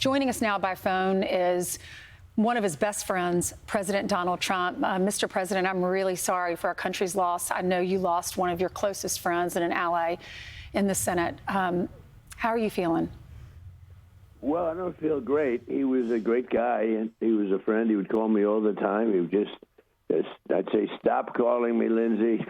Joining us now by phone is one of his best friends, President Donald Trump. Mr. President, I'm really sorry for our country's loss. I know you lost one of your closest friends and an ally in the Senate. How are you feeling? Well, I don't feel great. He was a great guy, and he was a friend. He would call me all the time. He would just I'd say, stop calling me, Lindsey.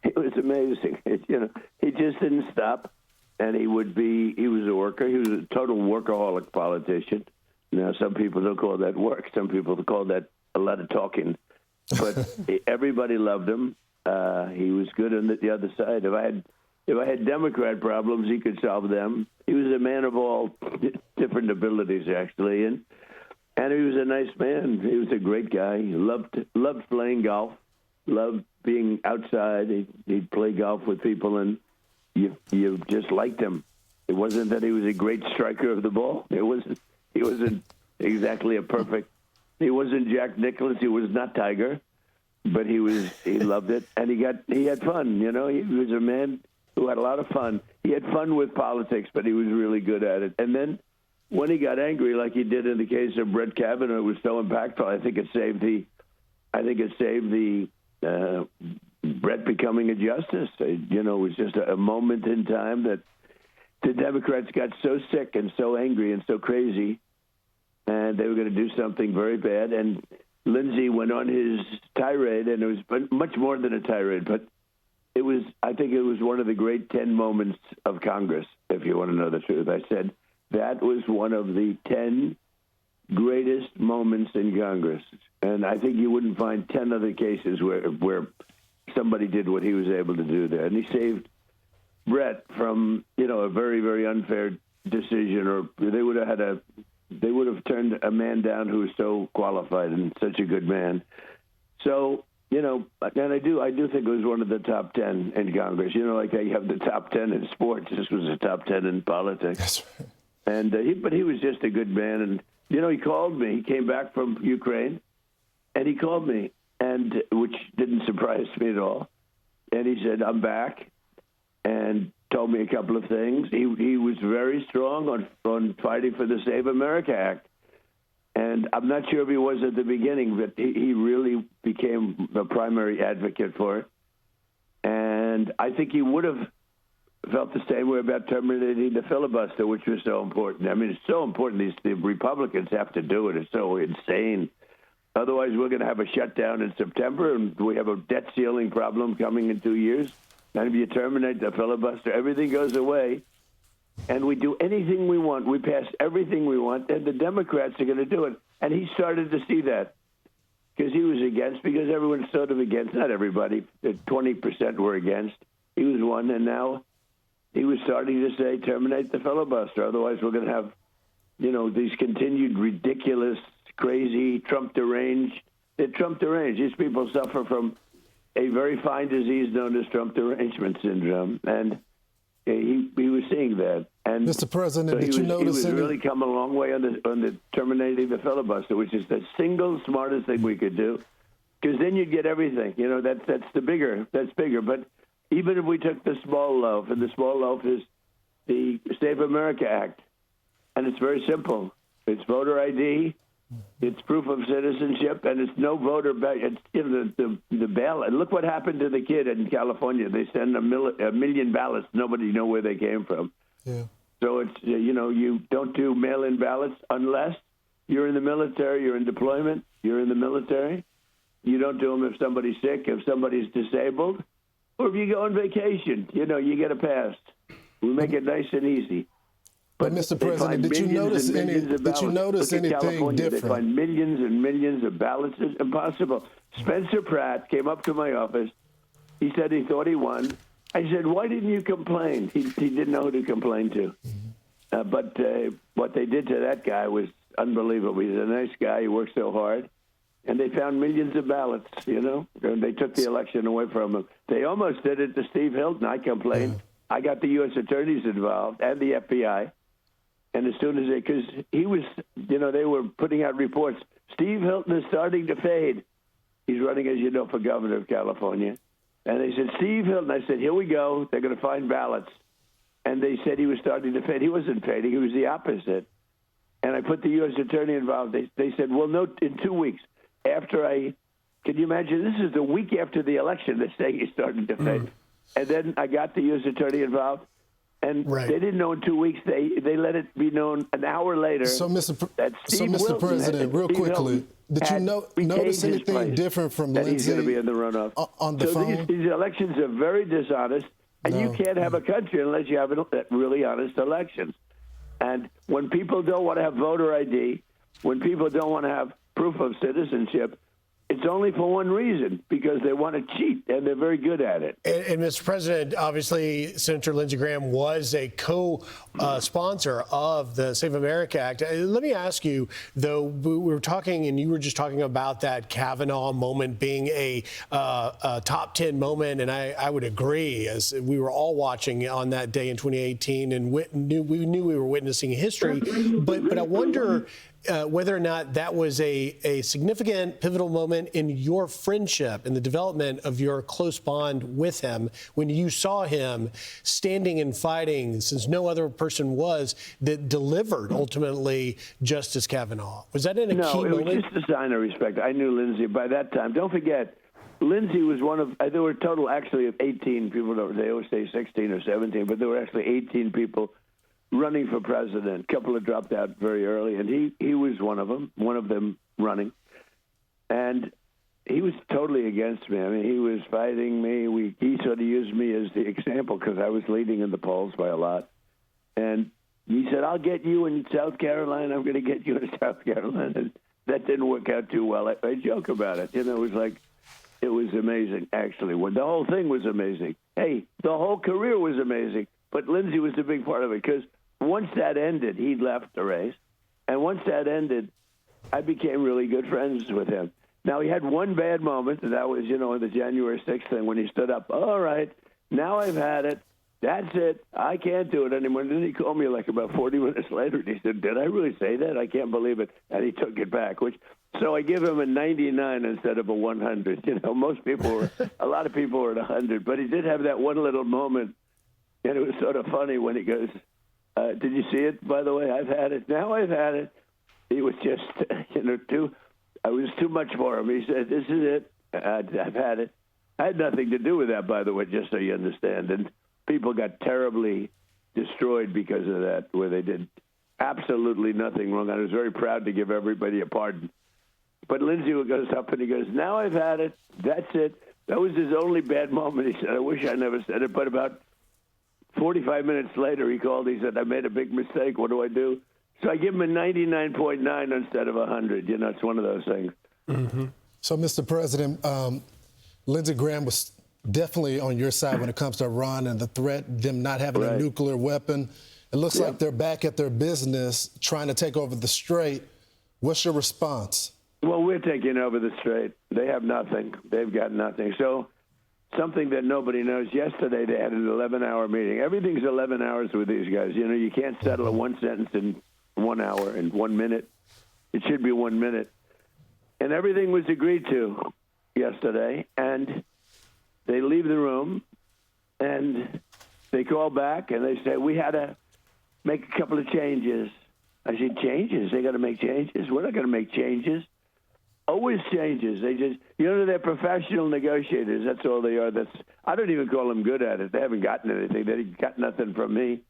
It was amazing. He just didn't stop. And he was a worker. He was a total workaholic politician. Now, some people don't call that work. Some people call that a lot of talking. But everybody loved him. He was good on the other side. If I had Democrat problems, he could solve them. He was a man of all different abilities, actually, and he was a nice man. He was a great guy. He loved playing golf, loved being outside. He'd play golf with people, and you just liked him. It wasn't that he was a great striker of the ball. He wasn't exactly a perfect. He wasn't Jack Nicklaus. He was not Tiger, but he loved it, and he had fun. He was a man who had a lot of fun. He had fun with politics, but he was really good at it. And then when he got angry, like he did in the case of Brett Kavanaugh, it was so impactful. I think it saved the Brett becoming a justice. It was just a moment in time that the Democrats got so sick and so angry and so crazy, and they were going to do something very bad. And Lindsey went on his tirade, and it was much more than a tirade, but I think it was one of the great 10 moments of Congress, if you want to know the truth. I said that was one of the 10 greatest moments in Congress. And I think you wouldn't find 10 other cases where somebody did what he was able to do there. And he saved Brett from, a very, very unfair decision, or they would have turned a man down who was so qualified and such a good man. So, and I do think it was one of the top 10 in Congress. Like you have the top 10 in sports. This was the top 10 in politics. That's right. And but he was just a good man. And he called me. He came back from Ukraine, and he called me, and which didn't surprise me at all. And he said, "I'm back," and told me a couple of things. He was very strong on fighting for the Save America Act. And I'm not sure if he was at the beginning, but he really became the primary advocate for it. And I think he would have felt the same way about terminating the filibuster, which was so important. I mean, it's so important. The Republicans have to do it. It's so insane. Otherwise, we're going to have a shutdown in September, and we have a debt ceiling problem coming in 2 years. And if you terminate the filibuster, everything goes away. And we do anything we want. We pass everything we want, and the Democrats are going to do it. And he started to see that because he was against, because everyone's sort of against. Not everybody. 20% were against. He was one, and now he was starting to say, terminate the filibuster. Otherwise, we're going to have, these continued ridiculous, crazy, Trump deranged. They're Trump deranged. These people suffer from a very fine disease known as Trump derangement syndrome. And he was seeing that. And Mr. President, so did you notice he was really come a long way on the terminating the filibuster, which is the single smartest thing we could do, because then you'd get everything. That's bigger. But even if we took the small loaf, and the small loaf is the Save America Act, and it's very simple. It's voter ID, it's proof of citizenship, and it's no voter ballot. It's the ballot. Look what happened to the kid in California. They send a million ballots. Nobody know where they came from. Yeah. So it's you don't do mail-in ballots unless you're in the military, you're in deployment, you're in the military. You don't do them if somebody's sick, if somebody's disabled, or if you go on vacation. You get a pass. We make it nice and easy. But Mr. President, did you notice anything different? They find millions and millions of ballots. It's impossible. Spencer Pratt came up to my office. He said he thought he won. I said, why didn't you complain? He didn't know who to complain to. But what they did to that guy was unbelievable. He's a nice guy. He worked so hard. And they found millions of ballots, and they took the election away from him. They almost did it to Steve Hilton. I complained. Yeah. I got the U.S. attorneys involved and the FBI. And as soon as because he was, they were putting out reports. Steve Hilton is starting to fade. He's running, as you know, for governor of California. And they said, Steve Hilton. I said, here we go. They're going to find ballots. And they said he was starting to fade. He wasn't fading. He was the opposite. and I put the U.S. attorney involved. They said, well, no, in 2 weeks after can you imagine? This is the week after the election. They're saying he started to fade. And then I got the U.S. attorney involved, and they didn't know in 2 weeks. They let it be known an hour later. So, Mr. President, real quickly, did you notice anything different from Lindsey? He's going to be in the runoff on the phone? These elections are very dishonest, and you can't have a country unless you have really honest elections. And when people don't want to have voter ID, when people don't want to have proof of citizenship, it's only for one reason, because they want to cheat, and they're very good at it. And Mr. President, obviously, Senator Lindsey Graham was a co-sponsor of the Save America Act. Let me ask you, though, we were talking, and you were just talking about that Kavanaugh moment being a top 10 moment, and I would agree, as we were all watching on that day in 2018, and we knew we were witnessing history. But I wonder whether or not that was a significant, pivotal moment in your friendship and the development of your close bond with him when you saw him standing and fighting, since no other person was, that delivered ultimately Justice Kavanaugh. Was that in a key moment? No, it was just a sign of respect. I knew Lindsey by that time. Don't forget, Lindsey was one of, there were a total actually of 18 people. They always say 16 or 17, but there were actually 18 people running for president. A couple had dropped out very early, and he was one of them running. And he was totally against me. I mean, he was fighting me. He sort of used me as the example because I was leading in the polls by a lot. And he said, I'll get you in South Carolina. I'm going to get you in South Carolina. And that didn't work out too well. I joke about it. You know, it was amazing, actually. When the whole thing was amazing. Hey, the whole career was amazing. But Lindsey was a big part of it, because once that ended, he left the race. And once that ended, I became really good friends with him. Now, he had one bad moment, and that was, in the January 6th thing when he stood up. All right, now I've had it. That's it. I can't do it anymore. And then he called me like about 40 minutes later, and he said, did I really say that? I can't believe it. And he took it back, so I give him a 99 instead of a 100. A lot of people were at 100, but he did have that one little moment. And it was sort of funny when he goes, did you see it, by the way? I've had it. Now I've had it. He was just, I was too much for him. He said, this is it. I've had it. I had nothing to do with that, by the way, just so you understand. And people got terribly destroyed because of that, where they did absolutely nothing wrong. I was very proud to give everybody a pardon. But Lindsey goes up and he goes, now I've had it. That's it. That was his only bad moment. He said, I wish I never said it. But about 45 minutes later, he called. He said, I made a big mistake. What do I do? So I give him a 99.9 instead of 100. It's one of those things. Mm-hmm. So, Mr. President, Lindsey Graham was definitely on your side when it comes to Iran and the threat, them not having a nuclear weapon. It looks like they're back at their business trying to take over the Strait. What's your response? Well, we're taking over the Strait. They have nothing. They've got nothing. So something that nobody knows, yesterday they had an 11-hour meeting. Everything's 11 hours with these guys. You can't settle a one sentence in 1 hour and 1 minute. It should be 1 minute. And everything was agreed to yesterday. And they leave the room and they call back and they say, we had to make a couple of changes. I said, changes? They got to make changes? We're not going to make changes. Always changes. They just, they're professional negotiators. That's all they are. I don't even call them good at it. They haven't gotten anything. They got nothing from me.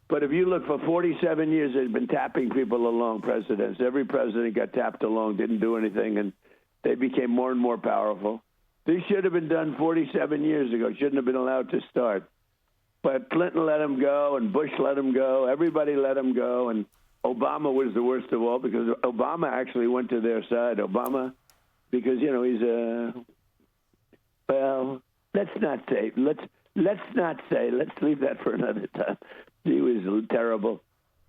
But if you look, for 47 years, they've been tapping people along, presidents. Every president got tapped along, didn't do anything, and they became more and more powerful. This should have been done 47 years ago. Shouldn't have been allowed to start. But Clinton let him go, and Bush let him go. Everybody let him go, and Obama was the worst of all, because Obama actually went to their side. Obama, because, he's well, let's not say. Let's leave that for another time. He was terrible.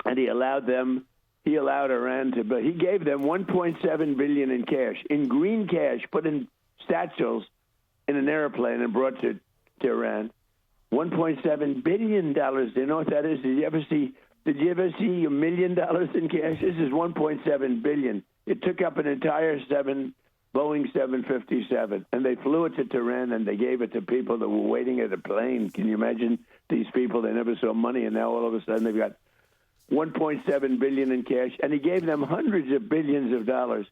And he allowed Iran to, but he gave them $1.7 billion in cash, in green cash, put in satchels in an airplane and brought to Iran. $1.7 billion. Do you know what that is? Did you ever see $1 million in cash? This is $1.7 billion. It took up an entire Boeing 757, and they flew it to Tehran, and they gave it to people that were waiting at a plane. Can you imagine these people? They never saw money, and now all of a sudden they've got $1.7 billion in cash, and he gave them hundreds of billions of dollars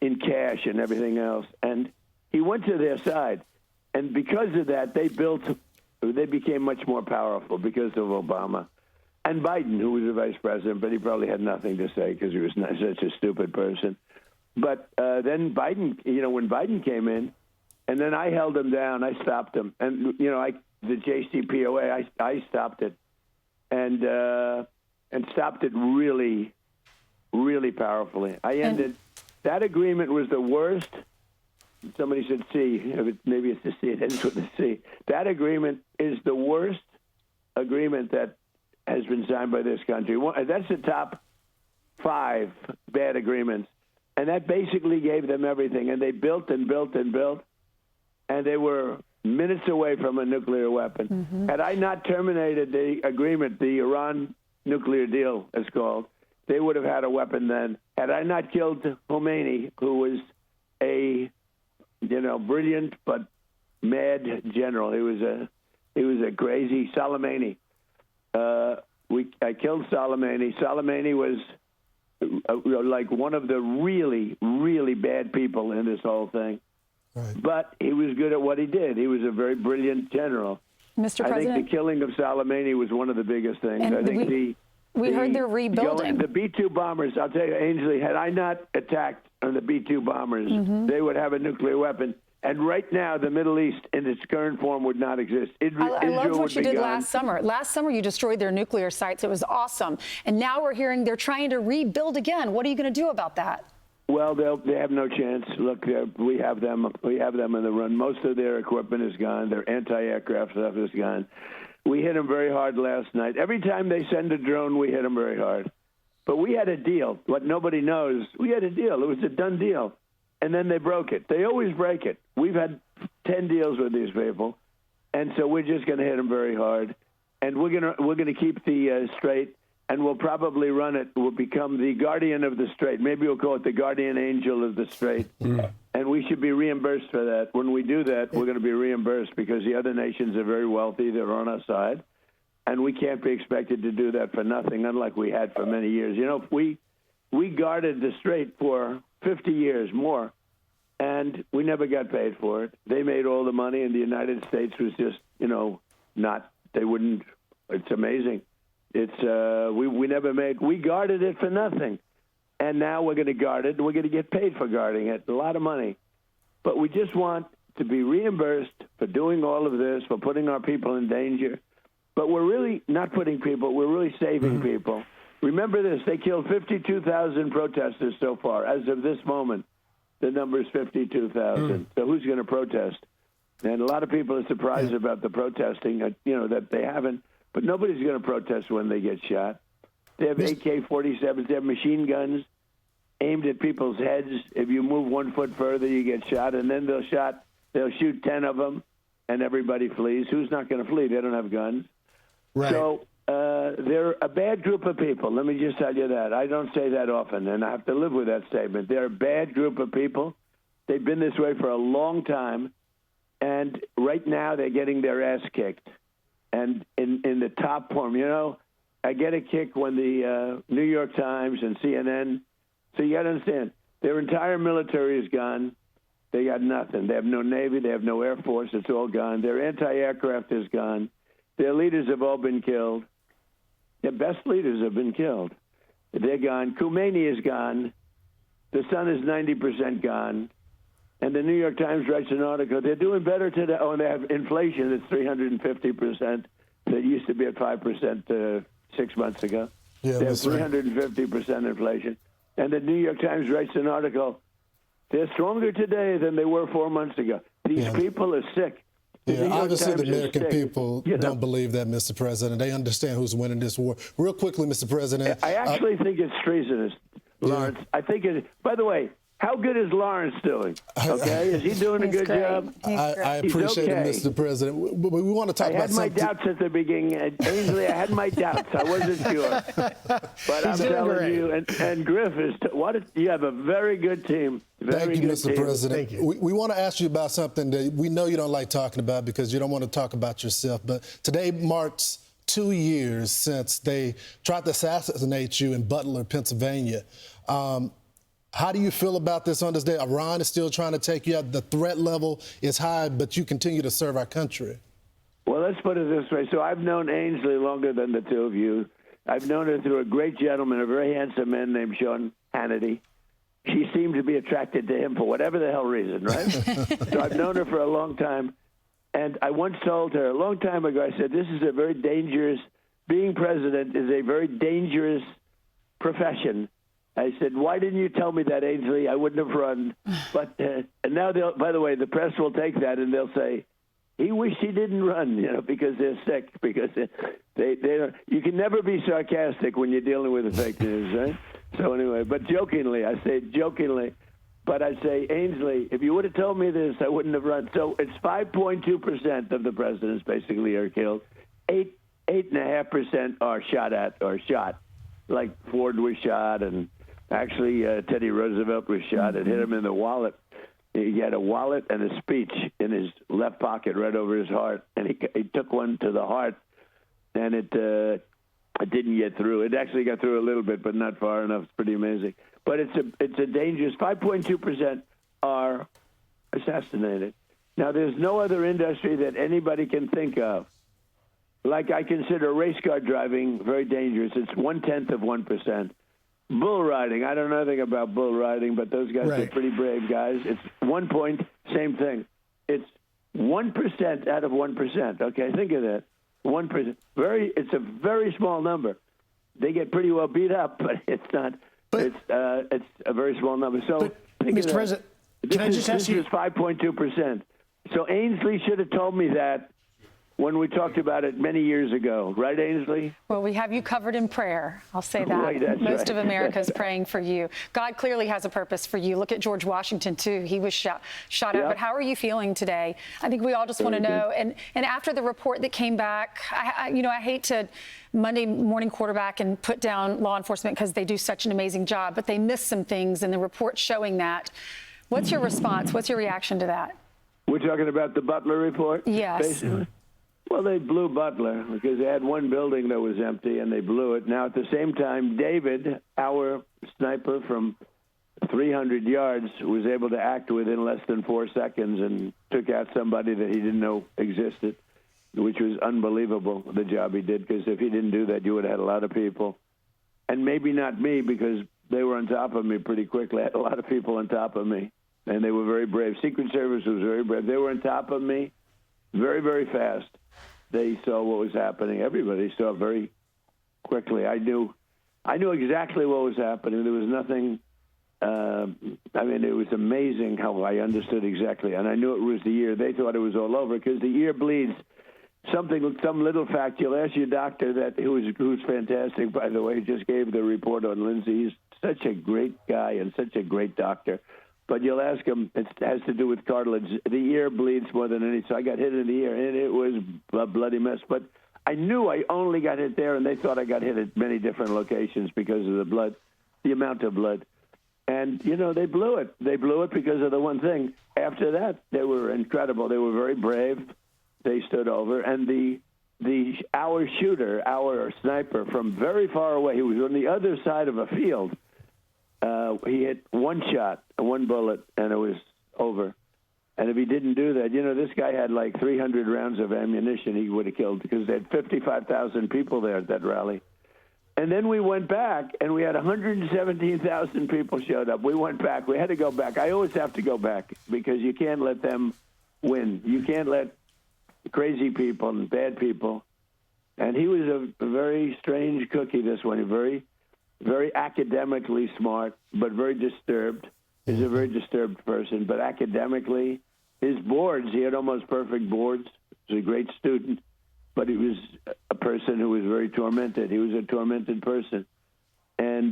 in cash and everything else. And he went to their side. And because of that, they became much more powerful because of Obama. And Biden, who was the vice president, but he probably had nothing to say because he was not such a stupid person. But then Biden, when Biden came in, and then I held him down, I stopped him. And, the JCPOA, I stopped it. And stopped it really, really powerfully. That agreement was the worst. Somebody said C. Maybe it's the C. It ends with the C. That agreement is the worst agreement that has been signed by this country. That's the top 5 bad agreements. And that basically gave them everything. And they built and built and built. And they were minutes away from a nuclear weapon. Mm-hmm. Had I not terminated the agreement, the Iran nuclear deal, it's called, they would have had a weapon then. Had I not killed Khomeini, who was a, brilliant but mad general. He was a crazy Soleimani. I killed Soleimani. Soleimani was like one of the really, really bad people in this whole thing. Right. But he was good at what he did. He was a very brilliant general. Mr. President? I think the killing of Soleimani was one of the biggest things. And I think we heard they're rebuilding. The B-2 bombers, I'll tell you, Ainsley, had I not attacked on the B-2 bombers, they would have a nuclear weapon. And right now, the Middle East in its current form would not exist. I love what you did last summer. Last summer, you destroyed their nuclear sites. It was awesome. And now we're hearing they're trying to rebuild again. What are you going to do about that? Well, they have no chance. Look, we have them. We have them in the run. Most of their equipment is gone. Their anti-aircraft stuff is gone. We hit them very hard last night. Every time they send a drone, we hit them very hard. But we had a deal. What nobody knows, we had a deal. It was a done deal. And then they broke it. They always break it. We've had 10 deals with these people, and so we're just going to hit them very hard. And we're gonna keep the Strait, and we'll probably run it. We'll become the guardian of the Strait. Maybe we'll call it the guardian angel of the Strait. And we should be reimbursed for that. When we do that, we're going to be reimbursed because the other nations are very wealthy. They're on our side. And we can't be expected to do that for nothing, unlike we had for many years. We guarded the Strait for 50 years more, and we never got paid for it. They made all the money, and the United States was just, they wouldn't. It's amazing. We never made. We guarded it for nothing. And now we're going to guard it, and we're going to get paid for guarding it, a lot of money. But we just want to be reimbursed for doing all of this, for putting our people in danger. But we're really not putting people, we're really saving people. Remember this, they killed 52,000 protesters so far. As of this moment, the number is 52,000. So who's going to protest? And a lot of people are surprised about the protesting, that they haven't. But nobody's going to protest when they get shot. They have AK-47s. They have machine guns aimed at people's heads. If you move 1 foot further, you get shot. And then they'll shoot 10 of them, and everybody flees. Who's not going to flee? They don't have guns. Right. So they're a bad group of people. Let me just tell you that. I don't say that often, and I have to live with that statement. They're a bad group of people. They've been this way for a long time, and right now they're getting their ass kicked. And in the top form, I get a kick when the New York Times and CNN. So you got to understand, their entire military is gone. They got nothing. They have no Navy. They have no Air Force. It's all gone. Their anti-aircraft is gone. Their leaders have all been killed. Their best leaders have been killed. They're gone. Khomeini is gone. The sun is 90% gone. And the New York Times writes an article. They're doing better today. Oh, and they have inflation that's 350%. That used to be at 5% 6 months ago. Yeah, they have 350% inflation. And the New York Times writes an article. They're stronger today than they were 4 months ago. These people are sick. Yeah, obviously the American people don't believe that, Mr. President. They understand who's winning this war. Real quickly, Mr. President. I actually think it's treasonous, Lawrence. I think by the way, how good is Lawrence doing? Okay, is he doing a good job? I appreciate it, Mr. President. We want to talk about something. I had my doubts at the beginning. Ainsley, I had my doubts. I wasn't sure. But I'm telling you, and Griff, you have a very good team. Thank you, Mr. President. Thank you. We want to ask you about something that we know you don't like talking about because you don't want to talk about yourself. But today marks 2 years since they tried to assassinate you in Butler, Pennsylvania. How do you feel about this on this day? Iran is still trying to take you out. The threat level is high, but you continue to serve our country. Well, let's put it this way. So I've known Ainsley longer than the two of you. I've known her through a great gentleman, a very handsome man named Sean Hannity. She seemed to be attracted to him for whatever the hell reason, right? So I've known her for a long time. And I once told her a long time ago, I said, this is a very dangerous, being president is a very dangerous profession. I said, why didn't you tell me that, Ainsley? I wouldn't have run. But and now, by the way, the press will take that and they'll say, he wished he didn't run, because they're sick. Because you can never be sarcastic when you're dealing with the fake news, right? So anyway, but jokingly, I say jokingly, but I say, Ainsley, if you would have told me this, I wouldn't have run. So it's 5.2% of the presidents basically are killed. 8.5% are shot at or shot, like Ford was shot, and actually Teddy Roosevelt was shot. It hit him in the wallet. He had a wallet and a speech in his left pocket right over his heart, and he took one to the heart, and it didn't get through. It actually got through a little bit, but not far enough. It's pretty amazing. But it's a dangerous. 5.2% are assassinated. Now, there's no other industry that anybody can think of. Like I consider race car driving very dangerous. It's 0.1%. Bull riding. I don't know anything about bull riding, but those guys are pretty brave guys. It's 1 point, same thing. It's 1% out of 1%. Okay, think of that. 1%. It's a very small number. They get pretty well beat up, but it's not. It's a very small number. So, Mr. President, can I just ask you? This is 5.2%. So Ainsley should have told me that when we talked about it many years ago. Right, Ainsley? Well, we have you covered in prayer. I'll say that. Right, that's Most right. of America is praying for you. God clearly has a purpose for you. Look at George Washington, too. He was shot at. But how are you feeling today? I think we all just want to know. And after the report that came back, I hate to Monday morning quarterback and put down law enforcement because they do such an amazing job, but they missed some things in the report showing that. What's your response? What's your reaction to that? We're talking about the Butler report? Yes. Basically. Well, they blew Butler because they had one building that was empty, and they blew it. Now, at the same time, David, our sniper from 300 yards, was able to act within less than 4 seconds and took out somebody that he didn't know existed, which was unbelievable, the job he did, because if he didn't do that, you would have had a lot of people. And maybe not me, because they were on top of me pretty quickly. I had a lot of people on top of me, and they were very brave. Secret Service was very brave. They were on top of me very, very fast. They saw what was happening. Everybody saw very quickly. I knew exactly what was happening. There was nothing. It was amazing how I understood exactly, and I knew it was the ear. They thought it was all over because the ear bleeds. Some little fact. You'll ask your doctor who's fantastic, by the way. He just gave the report on Lindsey. He's such a great guy and such a great doctor. But you'll ask him, it has to do with cartilage. The ear bleeds more than anything. So I got hit in the ear, and it was a bloody mess. But I knew I only got hit there, and they thought I got hit at many different locations because of the blood, the amount of blood. And, they blew it. They blew it because of the one thing. After that, they were incredible. They were very brave. They stood over. And our shooter, our sniper from very far away, he was on the other side of a field. He hit one shot, one bullet, and it was over. And if he didn't do that, this guy had like 300 rounds of ammunition he would have killed because they had 55,000 people there at that rally. And then we went back, and we had 117,000 people showed up. We went back. We had to go back. I always have to go back because you can't let them win. You can't let crazy people and bad people. And he was a very strange cookie, this one, very academically smart, but very disturbed. He's a very disturbed person, but academically, his boards, he had almost perfect boards. He was a great student, but he was a person who was very tormented. He was a tormented person. And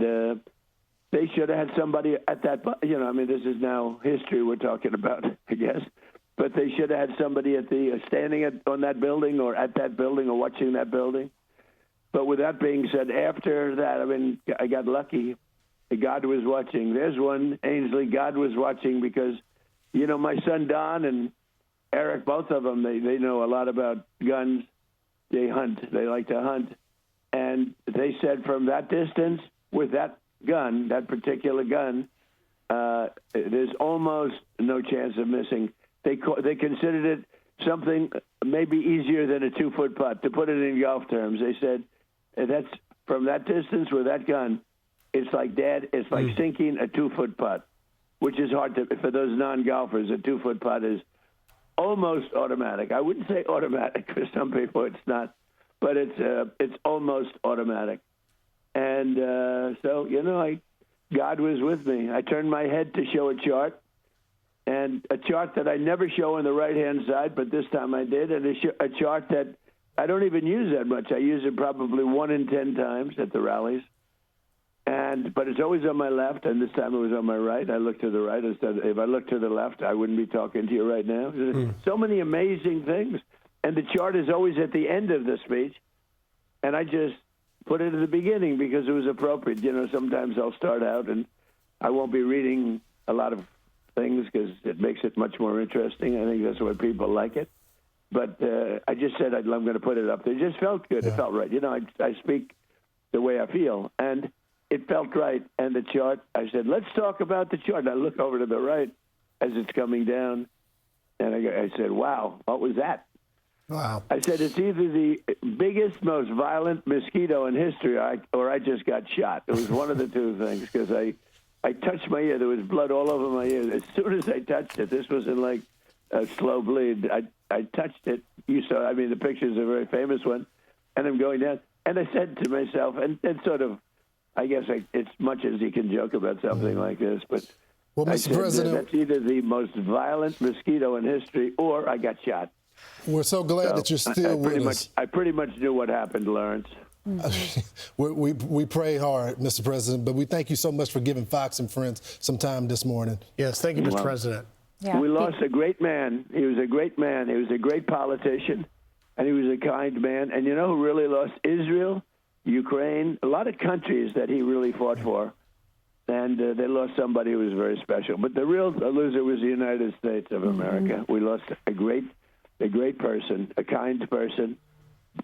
they should have had somebody at that, this is now history we're talking about, I guess. But they should have had somebody standing on that building or at that building or watching that building. But with that being said, after that, I got lucky. God was watching. There's one, Ainsley, God was watching because, my son Don and Eric, both of them, they know a lot about guns. They hunt. They like to hunt. And they said from that distance, with that gun, that particular gun, there's almost no chance of missing. They considered it something maybe easier than a 2-foot putt. To put it in golf terms, they said that's from that distance with that gun. It's like it's like sinking a 2-foot putt, which is hard to for those non-golfers. A 2-foot putt is almost automatic. I wouldn't say automatic for some people. It's not, but it's almost automatic. And so God was with me. I turned my head to show a chart. And a chart that I never show on the right-hand side, but this time I did, and a chart that I don't even use that much. I use it probably 1 in 10 times at the rallies. But it's always on my left, and this time it was on my right. I looked to the right. Instead, if I looked to the left, I wouldn't be talking to you right now. So many amazing things. And the chart is always at the end of the speech, and I just put it at the beginning because it was appropriate. Sometimes I'll start out, and I won't be reading a lot of things because it makes it much more interesting. I think that's why people like it. But I just said I'm going to put it up there. It just felt good. Yeah. It felt right. I speak the way I feel, and it felt right. And the chart, I said, let's talk about the chart. And I look over to the right as it's coming down, and I said, wow, what was that? Wow. I said, it's either the biggest, most violent mosquito in history or I just got shot. It was one of the two things because I touched my ear. There was blood all over my ear. As soon as I touched it, this wasn't like a slow bleed. I touched it. You saw, the picture's a very famous one. And I'm going down. And I said to myself, and sort of, I guess it's much as you can joke about something like this, but well, Mr. President, that's either the most violent mosquito in history or I got shot. We're so glad that you're still with us. I pretty much knew what happened, Lawrence. We pray hard, Mr. President, but we thank you so much for giving Fox and Friends some time this morning. Yes, thank you, Mr. President. Yeah. We lost a great man. He was a great man. He was a great politician, and he was a kind man. And you know who really lost? Israel, Ukraine, a lot of countries that he really fought for. And they lost somebody who was very special. But the real loser was the United States of America. We lost a great person, a kind person,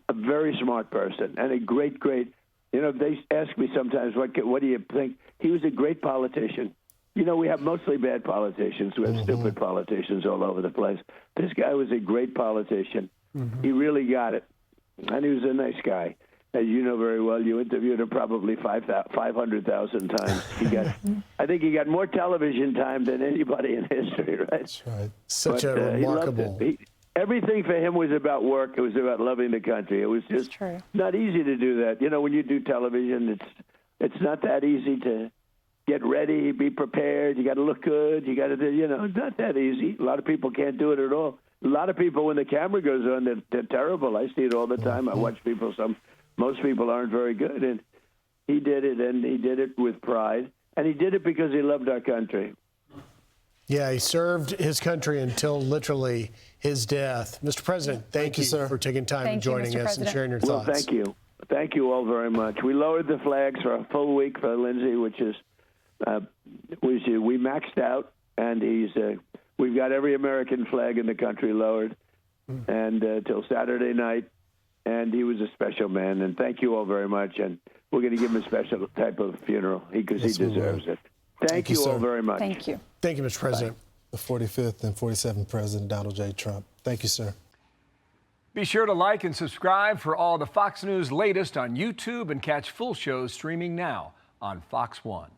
a very smart person, and a great. They ask me sometimes, what do you think? He was a great politician. We have mostly bad politicians. We have stupid politicians all over the place. This guy was a great politician. He really got it, and he was a nice guy. As you know very well, you interviewed him probably 500,000 times. I think he got more television time than anybody in history, right? That's right. Such a remarkable. Everything for him was about work. It was about loving the country. It was just not easy to do that. When you do television, it's not that easy to get ready, be prepared. You got to look good. You got to do, it's not that easy. A lot of people can't do it at all. A lot of people, when the camera goes on, they're terrible. I see it all the time. I watch people. Most people aren't very good. And he did it, and he did it with pride. And he did it because he loved our country. Yeah, he served his country until literally his death. Mr. President, thank you, sir, for taking time and joining us and sharing your thoughts. Well, thank you. Thank you all very much. We lowered the flags for a full week for Lindsey, which is we maxed out, and we've got every American flag in the country lowered, and till Saturday night. And he was a special man, and thank you all very much. And we're going to give him a special type of funeral because he deserves it. Thank you all very much. Thank you. Thank you, Mr. President. The 45th and 47th President Donald J. Trump. Thank you, sir. Be sure to like and subscribe for all the Fox News latest on YouTube and catch full shows streaming now on Fox One.